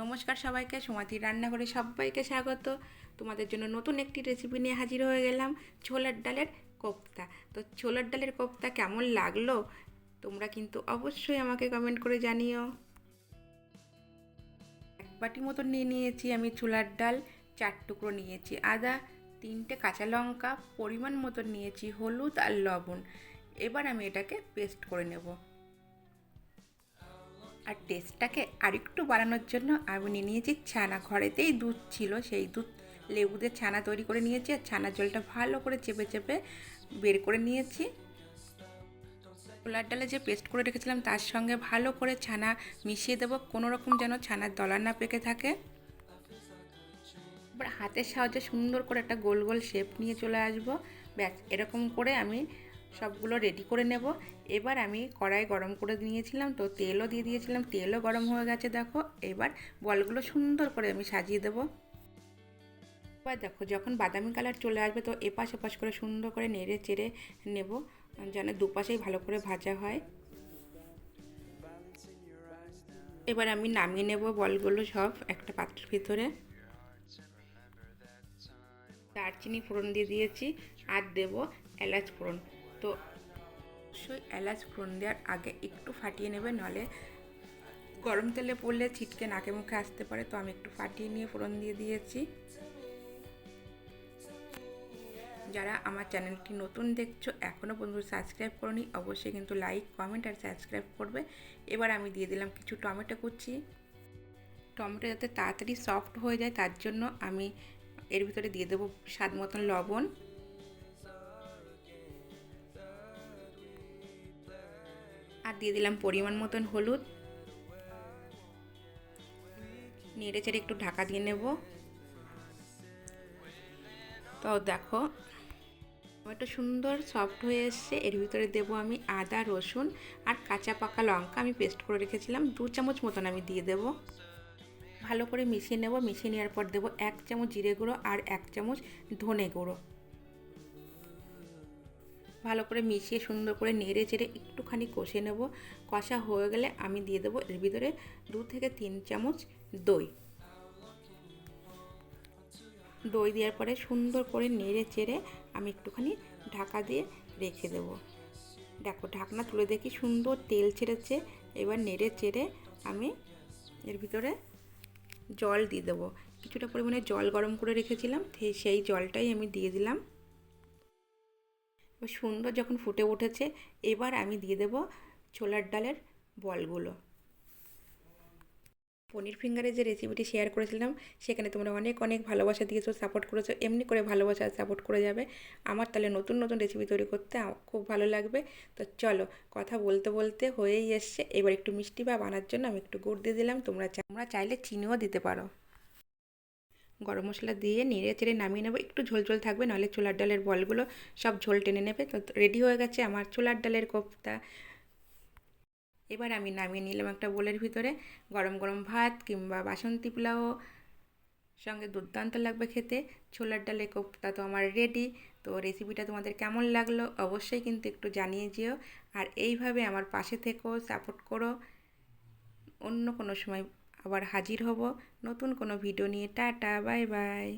নমস্কার সবাইকে, সুমাতির রান্নাঘরে সবাইকে স্বাগত। তোমাদের জন্য নতুন একটি রেসিপি নিয়ে হাজির হয়ে গেলাম, ছোলার ডালের কোপ্তা। তো ছোলার ডালের কোপ্তা কেমন লাগলো তোমরা কিন্তু অবশ্যই আমাকে কমেন্ট করে জানিও। এক বাটি মতো নিয়ে নিয়েছি আমি ছোলার ডাল, 4 টুকরো নিয়েছি আদা, 3টে কাঁচা লঙ্কা, পরিমাণ মতো নিয়েছি হলুদ আর লবণ। এবার আমি এটাকে পেস্ট করে নেব। আর টেস্টটাকে আরেকটু বাড়ানোর জন্য আমি নিয়ে নিয়েছি ছানা। ঘরেতেই দুধ ছিল, সেই দুধ লেবু দিয়ে ছানা তৈরি করে নিয়েছি। আর ছানার জলটা ভালো করে চেপে চেপে বের করে নিয়েছি। ছোলার ডালে যে পেস্ট করে রেখেছিলাম তার সঙ্গে ভালো করে ছানা মিশিয়ে দেবো, কোনো রকম যেন ছানার দলা না পেকে থাকে। এবার হাতের সাহায্যে সুন্দর করে একটা গোল গোল শেপ নিয়ে চলে আসবো। ব্যাস, এরকম করে আমি সবগুলো রেডি করে নেব। এবার আমি কড়াই গরম করে নিয়েছিলাম, তো তেলও দিয়ে দিয়েছিলাম, তেলও গরম হয়ে গেছে দেখো। এবার বলগুলো সুন্দর করে আমি সাজিয়ে দেবো। এবার দেখো, যখন বাদামি কালার চলে আসবে তো এপাশ ওপাশ করে সুন্দর করে নেড়ে চেড়ে নেব, যেন দুপাশেই ভালো করে ভাজা হয়। এবার আমি নামিয়ে নেব বলগুলো সব একটা পাত্রের ভিতরে। দারচিনি ফোড়ন দিয়ে দিয়েছি আর দেবো এলাচ ফোড়ন। তো অবশ্যই এলাচ ফোড়ন দেওয়ার আগে একটু ফাটিয়ে নেবে, নাহলে গরম তেলে পড়লে ছিটকে নাকে মুখে আসতে পারে। তো আমি একটু ফাটিয়ে নিয়ে ফোড়ন দিয়ে দিয়েছি। যারা আমার চ্যানেলটি নতুন দেখছো, এখনও পর্যন্ত সাবস্ক্রাইব করোনি, অবশ্যই কিন্তু লাইক কমেন্ট আর সাবস্ক্রাইব করবে। এবার আমি দিয়ে দিলাম কিছু টমেটো কুচি। টমেটো যাতে তাড়াতাড়ি সফট হয়ে যায় তার জন্য আমি এর ভিতরে দিয়ে দেবো স্বাদ মতন লবণ। আর দিয়ে দিলাম পরিমাণ মতন হলুদ। নেড়ে চেড়ে একটু ঢাকা দিয়ে নেব। তো দেখো, টমেটো সুন্দর সফট হয়ে এসছে। এর ভিতরে দেবো আমি আদা, রসুন আর কাঁচা পাকা লঙ্কা আমি পেস্ট করে রেখেছিলাম, 2 চামচ মতন আমি দিয়ে দেবো। ভালো করে মিশিয়ে নেব। মিশিয়ে নেওয়ার পর দেবো 1 চামচ জিরে গুঁড়ো আর 1 চামচ ধনে গুঁড়ো। ভালো করে মিশিয়ে সুন্দর করে নেড়ে চেড়ে একটুখানি কষে নেব। কষা হয়ে গেলে আমি দিয়ে দেবো এর ভিতরে 2 থেকে 3 চামচ দই। দই দেওয়ার পরে সুন্দর করে নেড়ে চেড়ে আমি একটুখানি ঢাকা দিয়ে রেখে দেব। দেখো, ঢাকনা তুলে দেখি সুন্দর তেল ছেড়েছে। এবার নেড়ে চেড়ে আমি এর ভিতরে জল দিয়ে দেবো। কিছুটা পরিমাণে জল গরম করে রেখেছিলাম, সেই জলটাই আমি দিয়ে দিলাম। সুন্দর যখন ফুটে উঠেছে, এবার আমি দিয়ে দেবো ছোলার ডালের বলগুলো। পনির ফিঙ্গারের যে রেসিপিটি শেয়ার করেছিলাম, সেখানে তোমরা অনেক অনেক ভালোবাসা দিয়েছো, সাপোর্ট করেছো। এমনি করে ভালোবাসা আর সাপোর্ট করে যাবে। আমার তাহলে নতুন নতুন রেসিপি তৈরি করতে খুব ভালো লাগবে। তো চলো, কথা বলতে বলতে হয়েই এসছে। এবার একটু মিষ্টি ভাব আনার জন্য আমি একটু গুড় দিয়ে দিলাম। তোমরা চাইলে চিনিও দিতে পারো। গরম মশলা দিয়ে নেড়ে চেড়ে নামিয়ে নেবো। একটু ঝোল ঝোল থাকবে, নাহলে ছোলার ডালের বলগুলো সব ঝোল টেনে নেবে। তো রেডি হয়ে গেছে আমার ছোলার ডালের কোপ্তা। এবার আমি নামিয়ে নিলাম একটা বোলের ভিতরে। গরম গরম ভাত কিংবা বাসন্তী পোলাও সঙ্গে দুর্দান্ত লাগবে খেতে। ছোলার ডালের কোপ্তা তো আমার রেডি। তো রেসিপিটা তোমাদের কেমন লাগলো অবশ্যই কিন্তু একটু জানিয়ে যেও। আর এইভাবে আমার পাশে থেকো, সাপোর্ট করো। অন্য কোনো সময় আবার হাজির হব নতুন কোনো ভিডিও নিয়ে। Tata, bye bye.